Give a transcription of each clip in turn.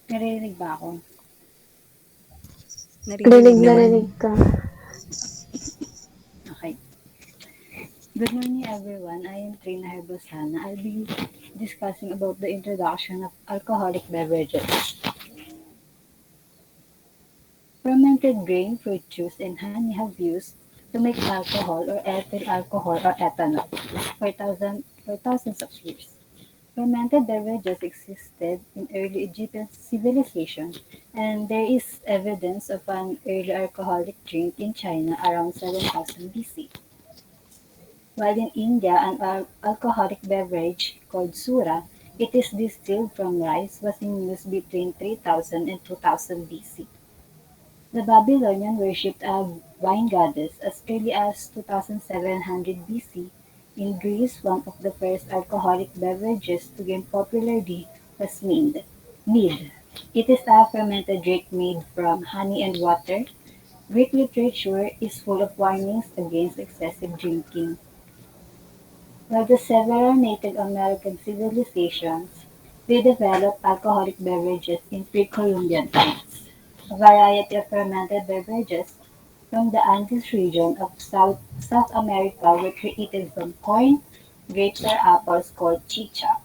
Naririnig ba ako? Rinig Naririnig na naman. rinig ka. Okay. Good morning, everyone. I am Trina Herbosana. I'll be discussing about the introduction of alcoholic beverages. Fermented grain, fruit juice, and honey have used to make alcohol or ethyl alcohol or ethanol for thousands of years. Fermented beverages existed in early Egyptian civilization, and there is evidence of an early alcoholic drink in China around 7000 BC. While in India, an alcoholic beverage called sura, it is distilled from rice, was in use between 3000 and 2000 BC. The Babylonians worshipped a wine goddess as early as 2700 BC. In Greece, one of the first alcoholic beverages to gain popularity was mead. It is a fermented drink made from honey and water. Greek literature is full of warnings against excessive drinking. While the several Native American civilizations, they developed alcoholic beverages in pre-Columbian times. A variety of fermented beverages from the Andes region of South America were created from corn, grapes, or apples called chicha.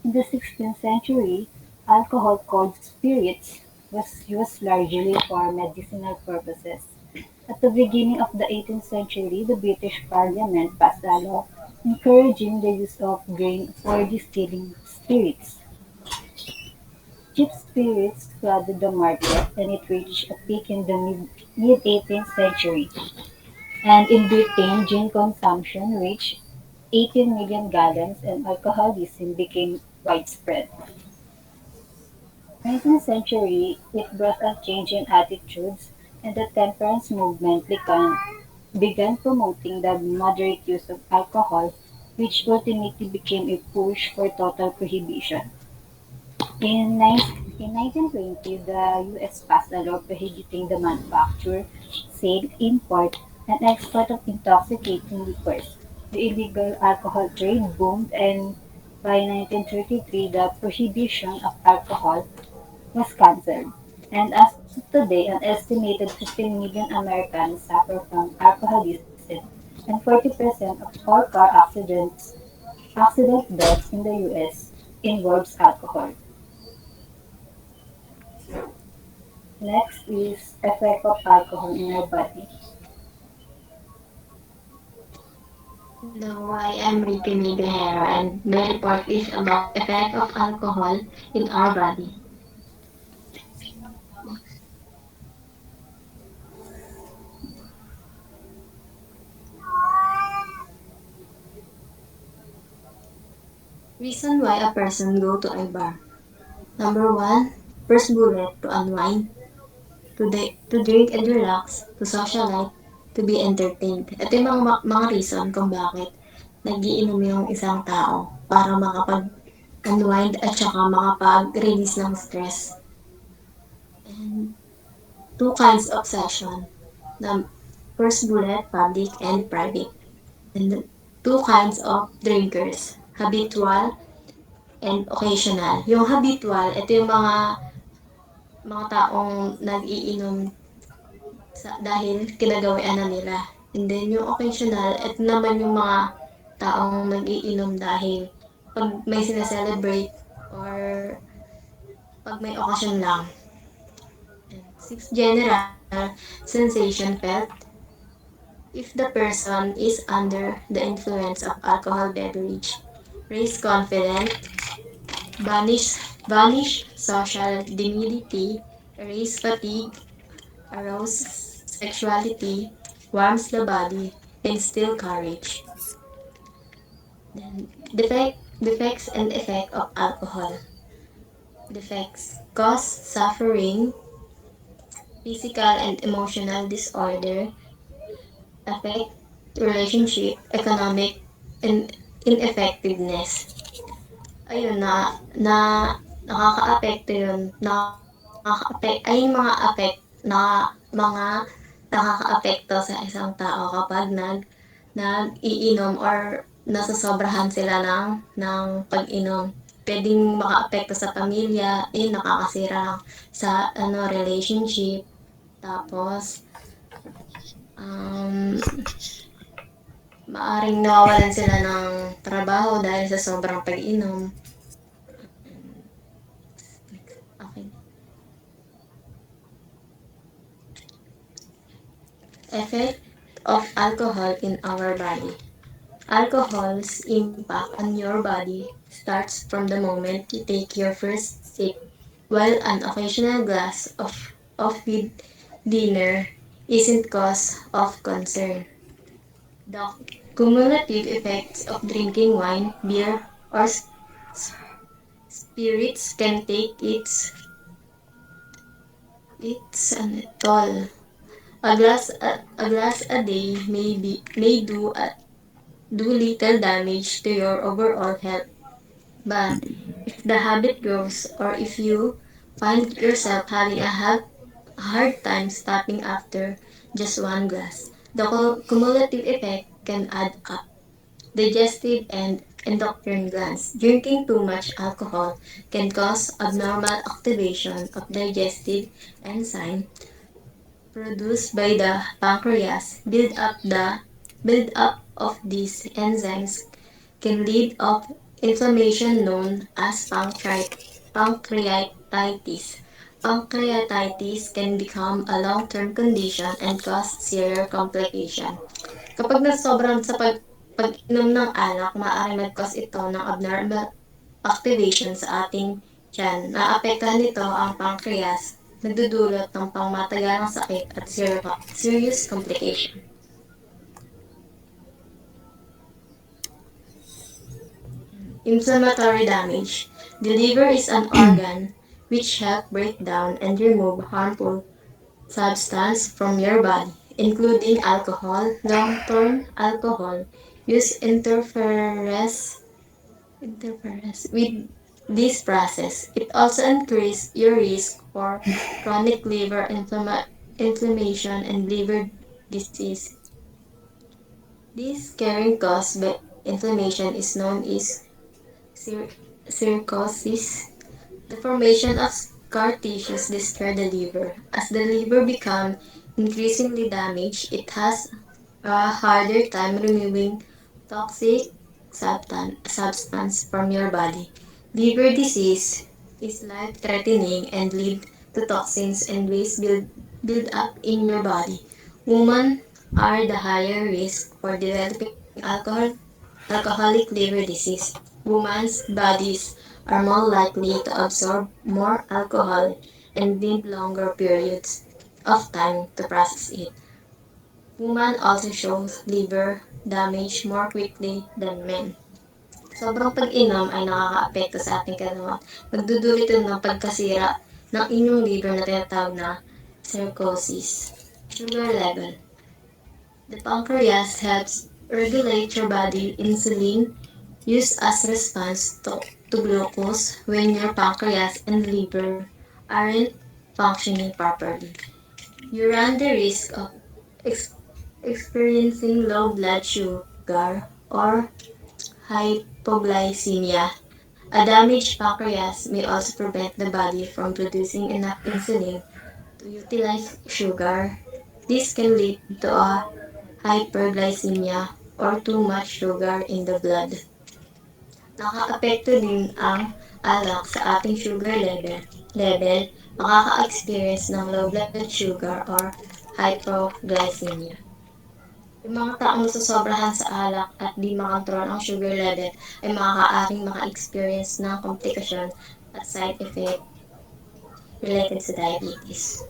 In the 16th century, alcohol called spirits was used largely for medicinal purposes. At the beginning of the 18th century, the British Parliament passed a law encouraging the use of grain for distilling spirits. Cheap spirits flooded the market, and it reached a peak in the mid-18th century. And in Britain, gin consumption reached 18 million gallons and alcoholism became widespread. In the 19th century, it brought a change in attitudes, and the temperance movement began promoting the moderate use of alcohol, which ultimately became a push for total prohibition. In 1920, the U.S. passed a law prohibiting the manufacture, sale, import, and export of intoxicating liquors. The illegal alcohol trade boomed, and by 1933, the prohibition of alcohol was cancelled. And as of today, an estimated 15 million Americans suffer from alcoholism, and 40% of all accident deaths in the U.S. involves alcohol. Next is effect of alcohol in our body. Hello, I am Ricky Miguel and my report is about effect of alcohol in our body. Reason why a person go to a bar. Number one, first bullet to unwind, to drink and relax, to socialize, to be entertained. Ito yung mga reason kung bakit nagiinom yung isang tao para makapag-unwind at saka makapag-release ng stress. And two kinds of session. The first bullet, public and private. And two kinds of drinkers, habitual and occasional. Yung habitual, ito yung mga taong nag-iinom dahil kinagawian na nila. And then yung occasional, ito naman yung mga taong nag-iinom dahil pag may sineselebrate or pag may occasion lang. And six, general sensation felt. If the person is under the influence of alcohol beverage, raise confidence, banish, banish social timidity, erase fatigue, arouse sexuality, warms the body, instill courage. Then defects and effect of alcohol. Defects cause suffering, physical and emotional disorder, affect relationship, economic, and ineffectiveness. Ayun na nakakaapekto yun. Ay yung mga nakakaapekto sa isang tao kapag nag-iinom or nasosobrahan sila ng pag-inom. Puwedeng makaapekto sa pamilya, nakakasira sa relationship. Tapos, um, maaring nawawalan sila ng trabaho dahil sa sobrang pag-inom. Okay. Effect of alcohol in our body. Alcohol's impact on your body starts from the moment you take your first sip, while an occasional glass of dinner isn't cause of concern. The cumulative effects of drinking wine, beer, or spirits can take its toll. A glass a day may do little damage to your overall health. But if the habit grows, or if you find yourself having a hard time stopping after just one glass, the cumulative effect can add up. Digestive and endocrine glands. Drinking too much alcohol can cause abnormal activation of digestive enzyme produced by the pancreas. Build up of these enzymes can lead of inflammation known as pancreatitis. Pancreatitis can become a long-term condition and cause severe complication. Kapag nasobrahan sa pag-inom ng alak, maaari mag-cause ito ng abnormal activation sa ating tiyan. Naapektuhan nito ang pancreas, nagdudulot ng pangmatagalang sakit at serious complication. Inflammatory damage. The liver is an organ which helps break down and remove harmful substance from your body, including alcohol. Long-term alcohol use interferes with this process. It also increases your risk for chronic liver inflammation and liver disease. This carrying caused by inflammation is known as cir- cirrhosis. The formation of scar tissues destroy the liver. As the liver becomes increasingly damaged, it has a harder time removing toxic substance from your body. Liver disease is life-threatening and lead to toxins and waste build up in your body. Women are the higher risk for developing alcoholic liver disease. Women's bodies are more likely to absorb more alcohol and need longer periods of time to process it. Women also show liver damage more quickly than men. Sobrang pag-inom ay nakakaapekto sa ating katawan. Nagdudulot ito ng pagkasira ng inyong liver na tinatawag na cirrhosis. Sugar level. The pancreas helps regulate your body insulin used as response to glucose when your pancreas and liver aren't functioning properly. You run the risk of ex- experiencing low blood sugar or hypoglycemia. A damaged pancreas may also prevent the body from producing enough insulin to utilize sugar. This can lead to a hyperglycemia or too much sugar in the blood. Nakaapekto din ang alak sa ating sugar level, makaka-experience ng low blood sugar or hypoglycemia. Yung mga taong nasosobrahan sa alak at di makontrol ang sugar level ay maaaring maka-experience ng komplikasyon at side effect related sa diabetes.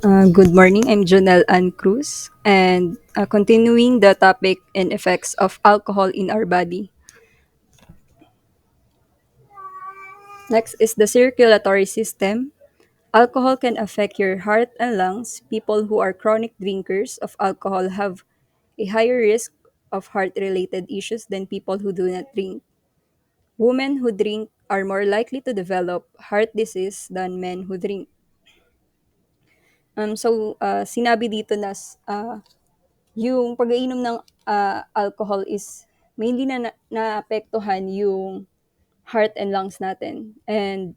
Good morning. I'm Jonelle Ann Cruz, and continuing the topic and effects of alcohol in our body. Next is the circulatory system. Alcohol can affect your heart and lungs. People who are chronic drinkers of alcohol have a higher risk of heart related issues than people who do not drink. Women who drink are more likely to develop heart disease than men who drink. Sinabi dito na yung pag-iinom ng alcohol is mainly na naapektuhan yung heart and lungs natin. And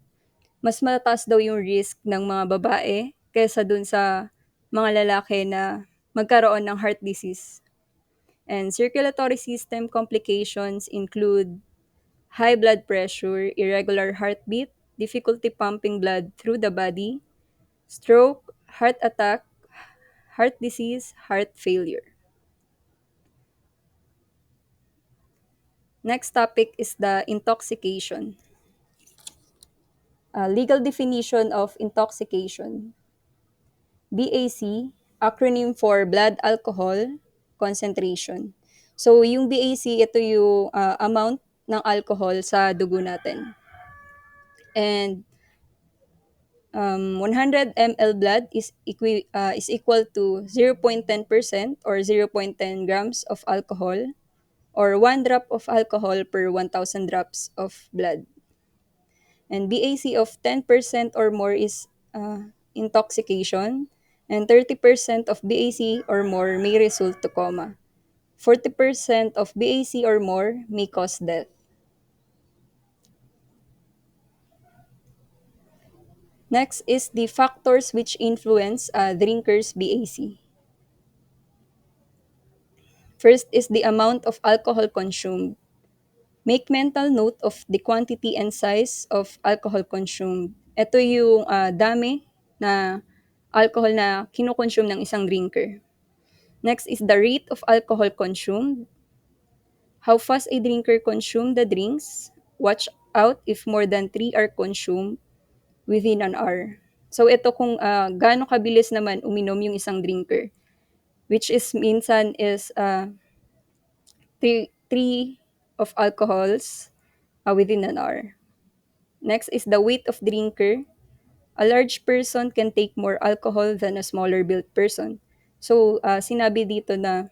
mas mataas daw yung risk ng mga babae kaysa dun sa mga lalaki na magkaroon ng heart disease. And circulatory system complications include high blood pressure, irregular heartbeat, difficulty pumping blood through the body, stroke, heart attack, heart disease, heart failure. Next topic is the intoxication. Legal definition of intoxication. BAC, acronym for blood alcohol concentration. So, yung BAC, ito yung amount ng alcohol sa dugo natin. And 100 ml blood is equal to 0.10% or 0.10 grams of alcohol or 1 drop of alcohol per 1,000 drops of blood. And BAC of 10% or more is intoxication, and 30% of BAC or more may result to coma. 40% of BAC or more may cause death. Next is the factors which influence drinkers' BAC. First is the amount of alcohol consumed. Make mental note of the quantity and size of alcohol consumed. Ito yung dami na alcohol na kinukonsume ng isang drinker. Next is the rate of alcohol consumed. How fast a drinker consume the drinks. Watch out if more than 3 are consumed within an hour. So ito kung gaano kabilis naman uminom yung isang drinker. Which is minsan is 3 of alcohols within an hour. Next is the weight of drinker. A large person can take more alcohol than a smaller built person. So, sinabi dito na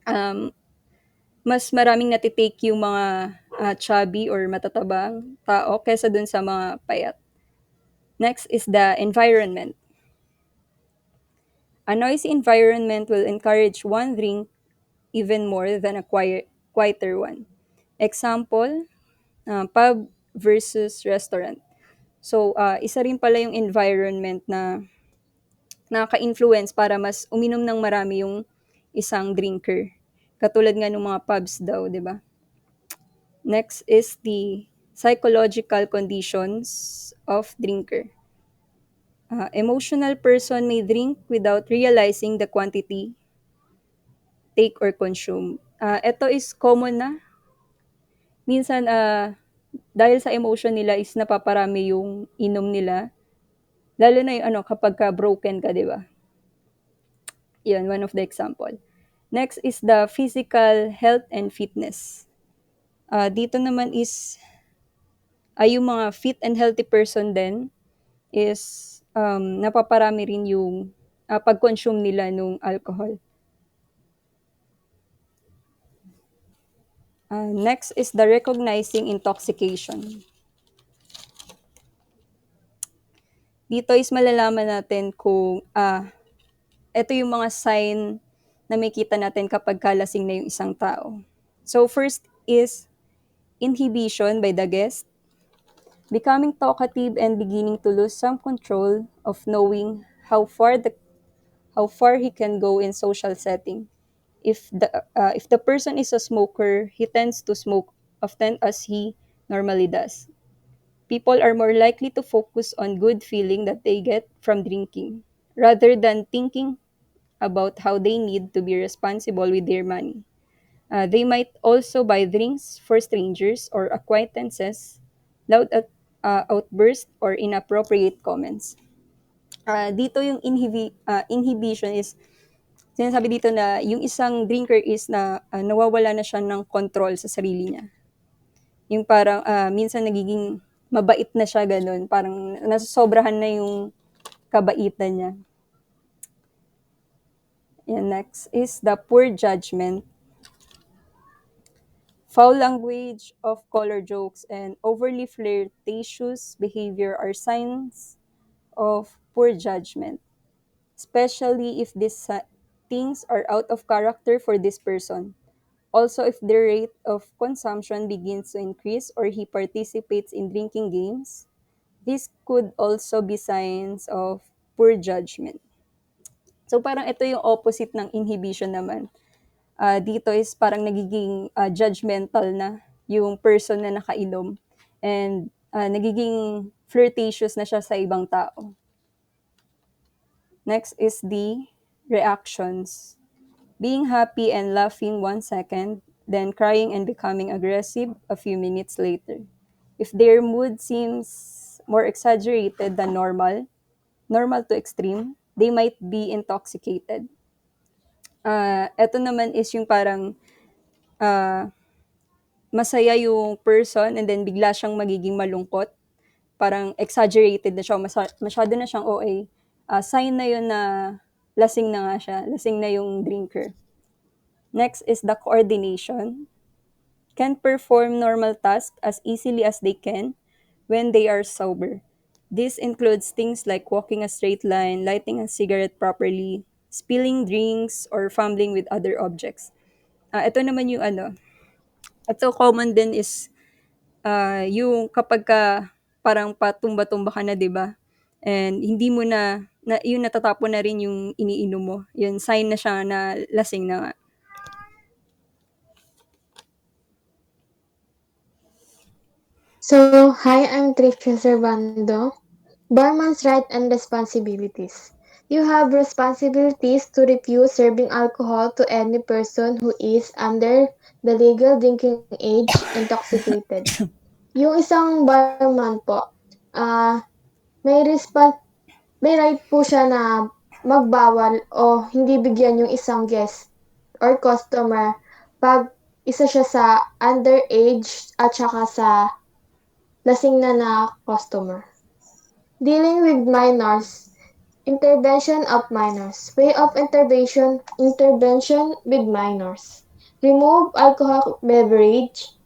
um, mas maraming natitake yung mga chubby or matatabang tao kesa dun sa mga payat. Next is the environment. A noisy environment will encourage one drink even more than a quieter one. Example, pub versus restaurant. So, isa rin pala yung environment na nakaka-influence para mas uminom ng marami yung isang drinker. Katulad nga ng mga pubs daw, di ba? Next is the psychological conditions of drinker. Emotional person may drink without realizing the quantity take or consume. Ito is common na. Minsan, dahil sa emotion nila is napaparami yung inom nila. Lalo na yung kapag ka broken ka, di ba? Yun, one of the example. Next is the physical health and fitness. Dito naman is yung mga fit and healthy person din is napaparami rin yung pag-consume nila ng alcohol. Next is the recognizing intoxication. Dito is malalaman natin kung ito yung mga sign na makita natin kapag kalasing na yung isang tao. So first is inhibition by the guest, becoming talkative and beginning to lose some control of knowing how far he can go in social setting. If the person is a smoker, he tends to smoke often as he normally does. People are more likely to focus on good feeling that they get from drinking rather than thinking about how they need to be responsible with their money. They might also buy drinks for strangers or acquaintances, loud outbursts, or inappropriate comments. Dito yung inhibition is, sinasabi dito na yung isang drinker is na nawawala na siya ng control sa sarili niya. Yung parang minsan nagiging mabait na siya gano'n, parang nasosobrahan na yung kabaitan niya. And next is the poor judgment. Foul language, off-color jokes, and overly flirtatious behavior are signs of poor judgment, especially if these things are out of character for this person. Also, if the rate of consumption begins to increase or he participates in drinking games, this could also be signs of poor judgment. So parang ito yung opposite ng inhibition naman. Dito is parang nagiging judgmental na yung person na nakainom and nagiging flirtatious na siya sa ibang tao. Next is the reactions. Being happy and laughing 1 second, then crying and becoming aggressive a few minutes later. If their mood seems more exaggerated than normal to extreme, they might be intoxicated. Ito naman is yung parang ah, masaya yung person and then bigla siyang magiging malungkot. Parang exaggerated na siya, masyado na siyang OA. Sign na yun na lasing na nga siya, lasing na yung drinker. Next is the coordination. Can perform normal tasks as easily as they can when they are sober. This includes things like walking a straight line, lighting a cigarette properly, spilling drinks, or fumbling with other objects. Ito naman yung ano, ito common din is yung kapag ka parang patumba-tumba ka na, 'di ba? And hindi mo na yung natatapon na rin yung iniinom mo. Yun sign na siya na lasing na nga. So, hi, I'm Trisha Servando. Barman's right and responsibilities. You have responsibilities to refuse serving alcohol to any person who is under the legal drinking age intoxicated. Yung isang barman po, may may right po siya na magbawal o hindi bigyan yung isang guest or customer pag isa siya sa underage at saka sa lasing na customer. Dealing with minors. Intervention of minors. Way of intervention with minors. Remove alcohol beverage.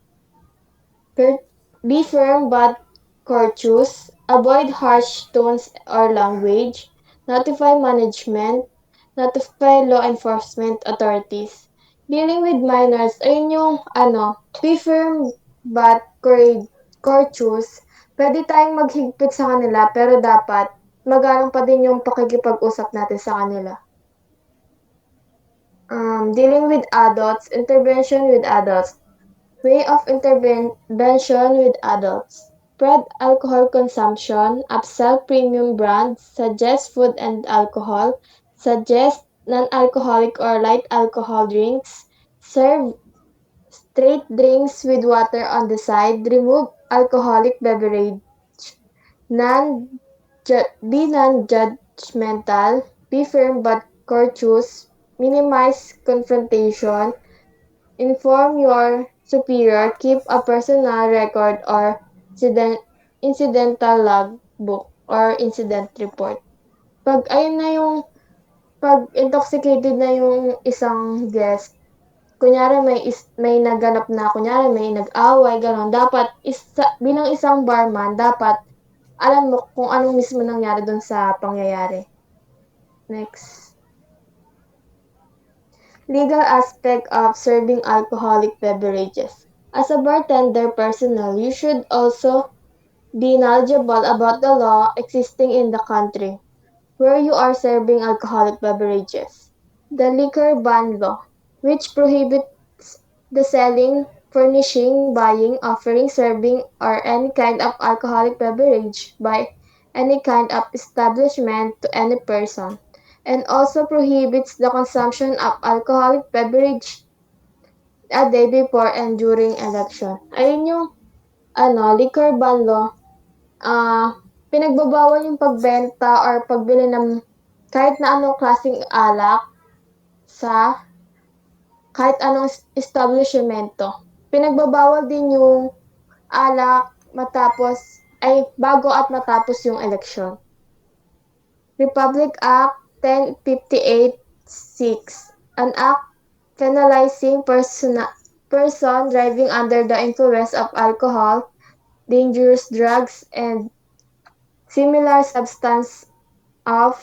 Be firm but courteous. Avoid harsh tones or language. Notify management. Notify law enforcement authorities. Dealing with minors, ayun yung be firm but courteous. Pwede tayong maghigpit sa kanila pero dapat magalang pa din yung pakikipag-usap natin sa kanila. Dealing with adults, intervention with adults. Way of intervention with adults. Spread alcohol consumption, upsell premium brands, suggest food and alcohol, suggest non-alcoholic or light alcohol drinks, serve straight drinks with water on the side, remove alcoholic beverage, non be non-judgmental, be firm but courteous, minimize confrontation, inform your superior, keep a personal record or incidental logbook or incident report. Pag ayun na yung pag intoxicated na yung isang guest, kunyari may naganap na, kunyari may nag-away, gano'n, dapat bilang isang barman, dapat alam mo kung anong mismo nangyari dun sa pangyayari. Next. Legal aspect of serving alcoholic beverages. As a bartender personnel, you should also be knowledgeable about the law existing in the country where you are serving alcoholic beverages. The liquor ban law, which prohibits the selling, furnishing, buying, offering, serving, or any kind of alcoholic beverage by any kind of establishment to any person, and also prohibits the consumption of alcoholic beverage a day before and during election. Ayun yung liquor ban law. Pinagbabawal yung pagbenta or pagbili ng kahit na anong klaseng alak sa kahit anong establishmento. Pinagbabawal din yung alak matapos ay bago at matapos yung eleksyon. Republic Act 1058-6, an act penalizing person driving under the influence of alcohol, dangerous drugs, and similar substance of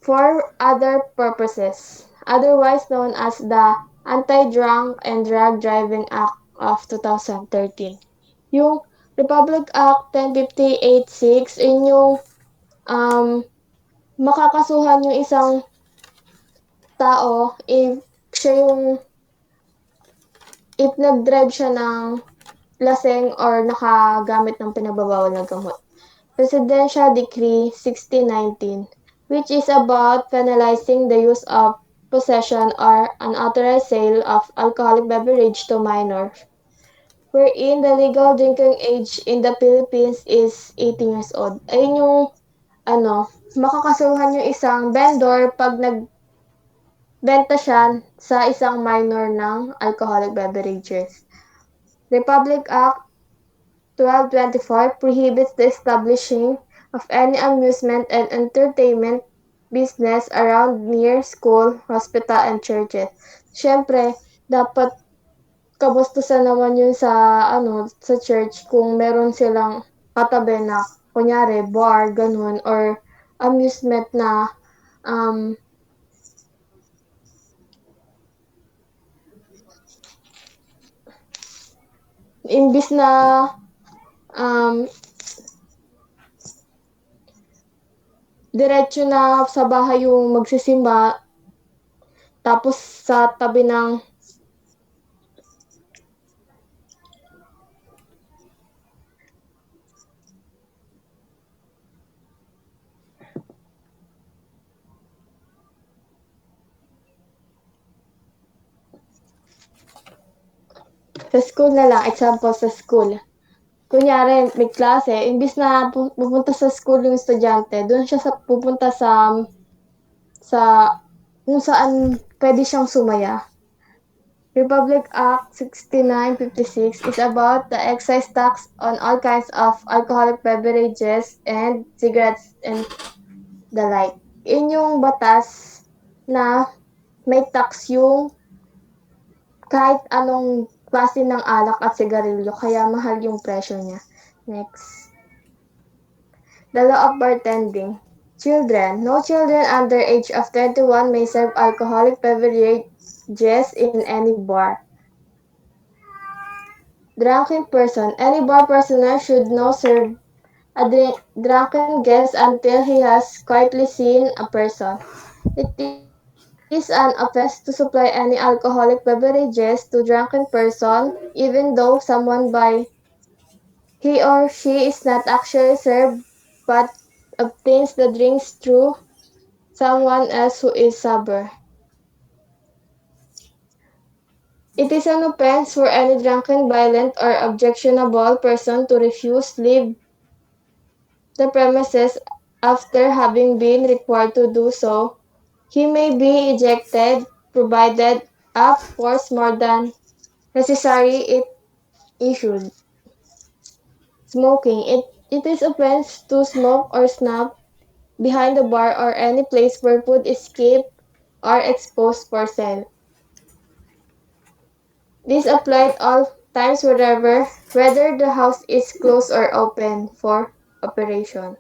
for other purposes, otherwise known as the Anti-Drunk and Drug Driving Act of 2013. Yung Republic Act 1058-6, yun yung um, makakasuhan yung isang tao if siya yung if nag-drive siya ng laseng or nakagamit ng pinagbabawal na gamot. Presidential Decree 1619, which is about penalizing the use of, possession, or unauthorized sale of alcoholic beverage to minors, wherein the legal drinking age in the Philippines is 18 years old. Ayun yung makakasuhan yung isang vendor pag nagbenta siya sa isang minor ng alcoholic beverages. Republic Act 1224 prohibits the establishing of any amusement and entertainment business around near school, hospital, and churches. Siyempre, dapat kabastusan naman yun sa sa church kung meron silang katabi na kunyari bar ganun or amusement na um imbis na um diretso na sa bahay yung magsisimba tapos sa tabi ng sa school na lang, example sa school. Kunyari, may klase, imbis na pupunta sa school yung estudyante, doon siya pupunta sa kung saan pwede siyang sumaya. Republic Act 6956 is about the excise tax on all kinds of alcoholic beverages and cigarettes and the like. Yun yung batas na may tax yung kahit anong klase ng alak at sigarilyo, kaya mahal yung presyo niya. Next. The law of bartending. Children. No children under age of 21 may serve alcoholic beverages in any bar. Drunken person. Any bar personnel should not serve a drunken guest until he has quietly seen a person. It is an offense to supply any alcoholic beverages to drunken person, even though someone by he or she is not actually served but obtains the drinks through someone else who is sober. It is an offense for any drunken, violent, or objectionable person to refuse leave the premises after having been required to do so. He may be ejected, provided a force more than necessary if issued. Smoking. It is offense to smoke or snuff behind the bar or any place where food is kept or exposed for sale. This applied all times wherever, whether the house is closed or open for operation.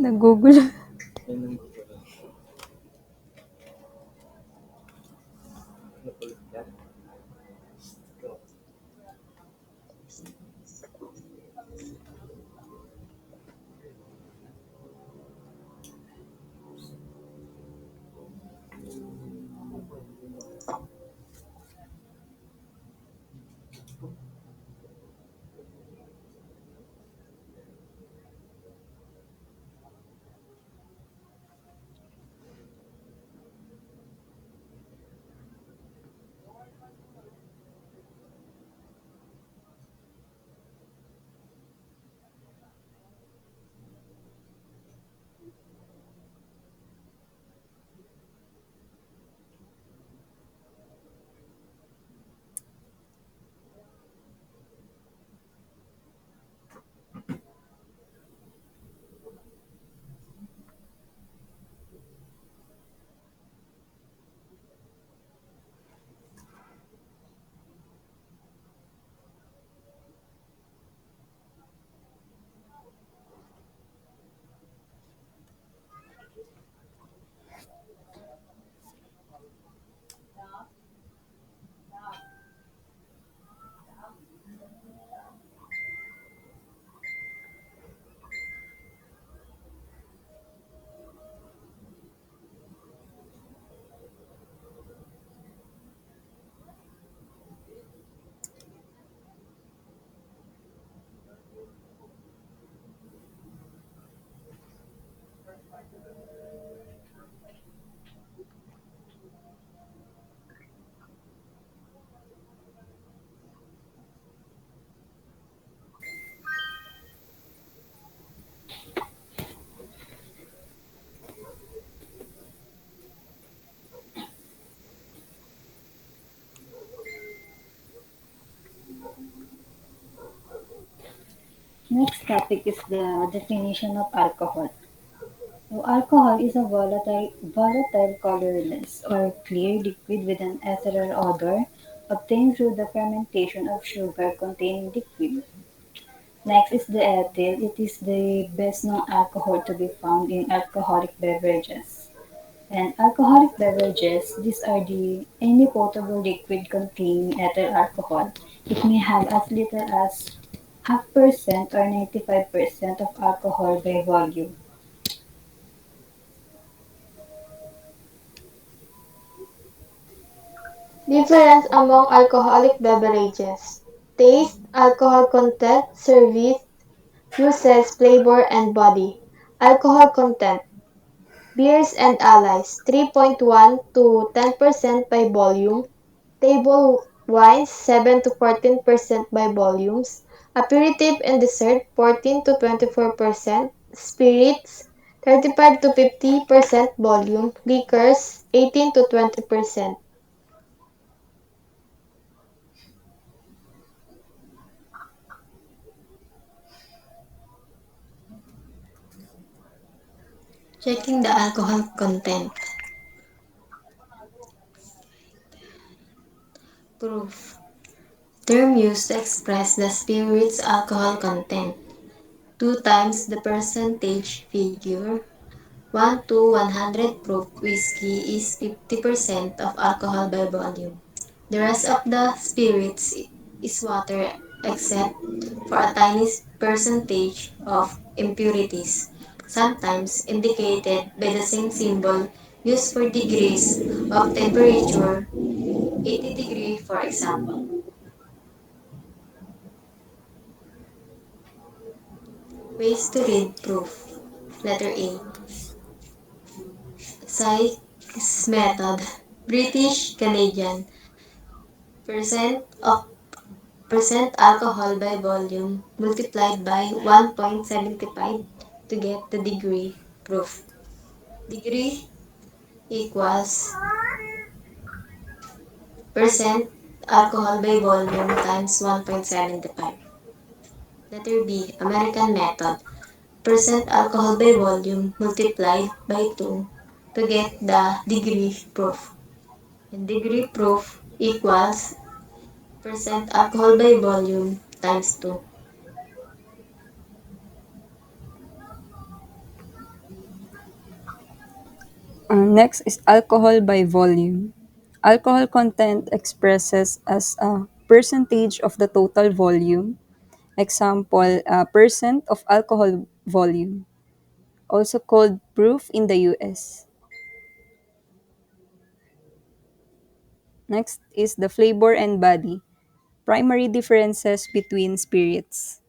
Nagugulo. Next topic is the definition of alcohol. So alcohol is a volatile colorless or clear liquid with an ethereal odor obtained through the fermentation of sugar containing liquid. Next is the ethyl. It is the best known alcohol to be found in alcoholic beverages. And alcoholic beverages, these are the any potable liquid containing ethyl alcohol. It may have as little as half percent or 95% of alcohol by volume. Difference among alcoholic beverages. Taste, alcohol content, service, uses, flavor, and body. Alcohol content. Beers and allies, 3.1 to 10% by volume. Table wines, 7 to 14% by volumes. Aperitif and dessert, 14 to 24%. Spirits, 35 to 50% volume. Liquors, 18 to 20%. Checking the alcohol content. Proof. Term used to express the spirit's alcohol content. 2 times the percentage figure. 1 to 100 proof whiskey is 50% of alcohol by volume. The rest of the spirits is water except for a tiny percentage of impurities, sometimes indicated by the same symbol used for degrees of temperature, 80 degree for example. Ways to read proof. Letter A. Sykes method. British Canadian. Percent of percent alcohol by volume multiplied by 1.75 to get the degree proof. Degree equals percent alcohol by volume times 1.75. Letter B. American method. Percent alcohol by volume multiplied by 2 to get the degree proof. And degree proof equals percent alcohol by volume times 2. Next is alcohol by volume. Alcohol content expresses as a percentage of the total volume. Example, percent of alcohol volume, also called proof in the US. Next is the flavor and body. Primary differences between spirits.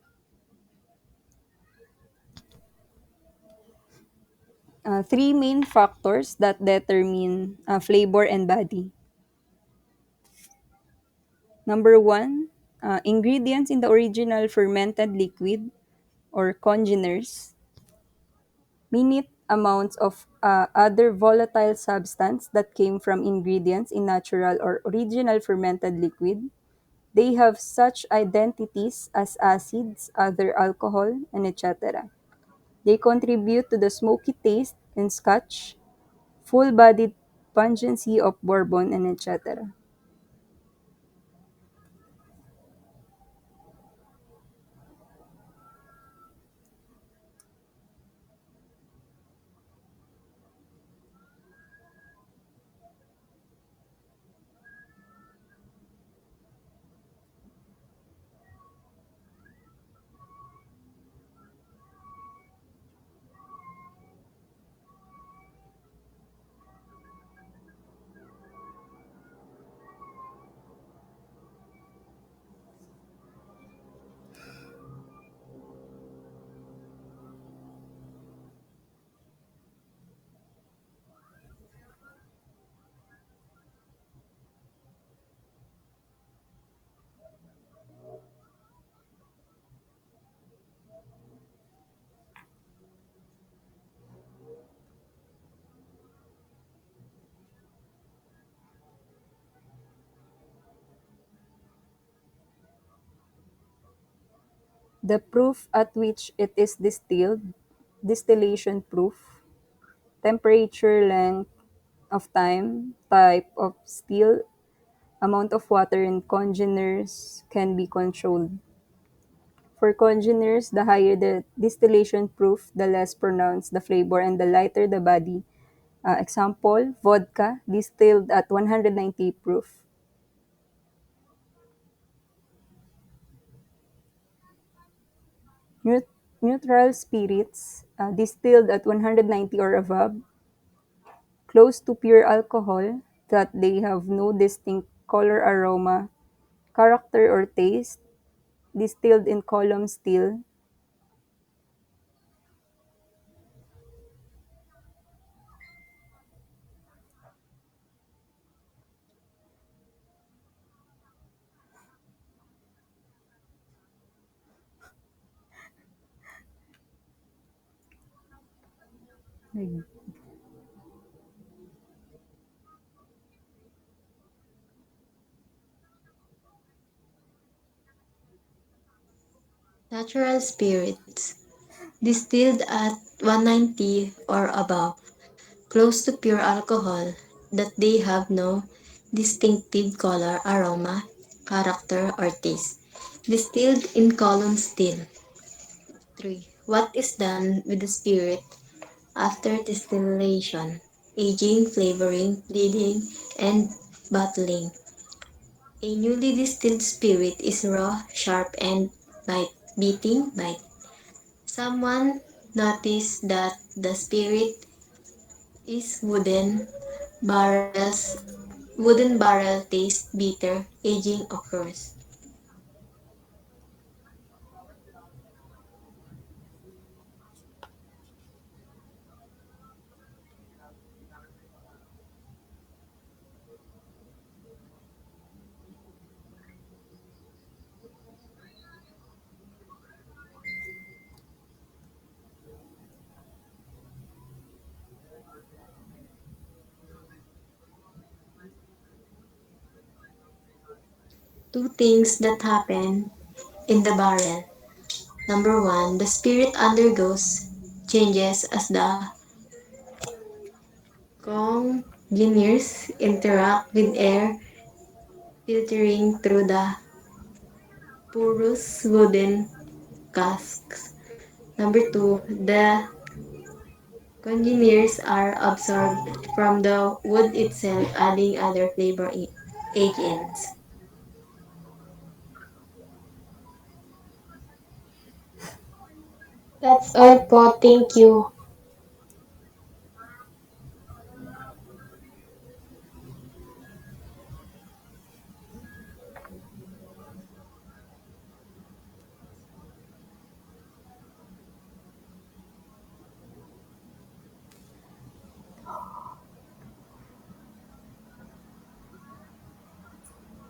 Three main factors that determine flavor and body. Number one, ingredients in the original fermented liquid or congeners. Minute amounts of other volatile substance that came from ingredients in natural or original fermented liquid. They have such identities as acids, other alcohol, and etc. They contribute to the smoky taste in Scotch, full-bodied pungency of bourbon, and etc. The proof at which it is distilled, distillation proof, temperature, length of time, type of still, amount of water in congeners can be controlled. For congeners, the higher the distillation proof, the less pronounced the flavor and the lighter the body. Example, vodka distilled at 190 proof. Neut- Neutral spirits distilled at 190 or above, close to pure alcohol, that they have no distinct color, aroma, character, or taste, distilled in column still. Natural spirits, distilled at 190 or above, close to pure alcohol, that they have no distinctive color, aroma, character, or taste. Distilled in column still. 3. What is done with the spirit after distillation? Aging, flavoring, bleeding, and bottling. A newly distilled spirit is raw, sharp, and bite. Someone noticed that the spirit is wooden barrel taste bitter, aging occurs. Two things that happen in the barrel. Number one, the spirit undergoes changes as the congeners interact with air filtering through the porous wooden casks. Number two, the congeners are absorbed from the wood itself, adding other flavor agents. That's all po. Thank you.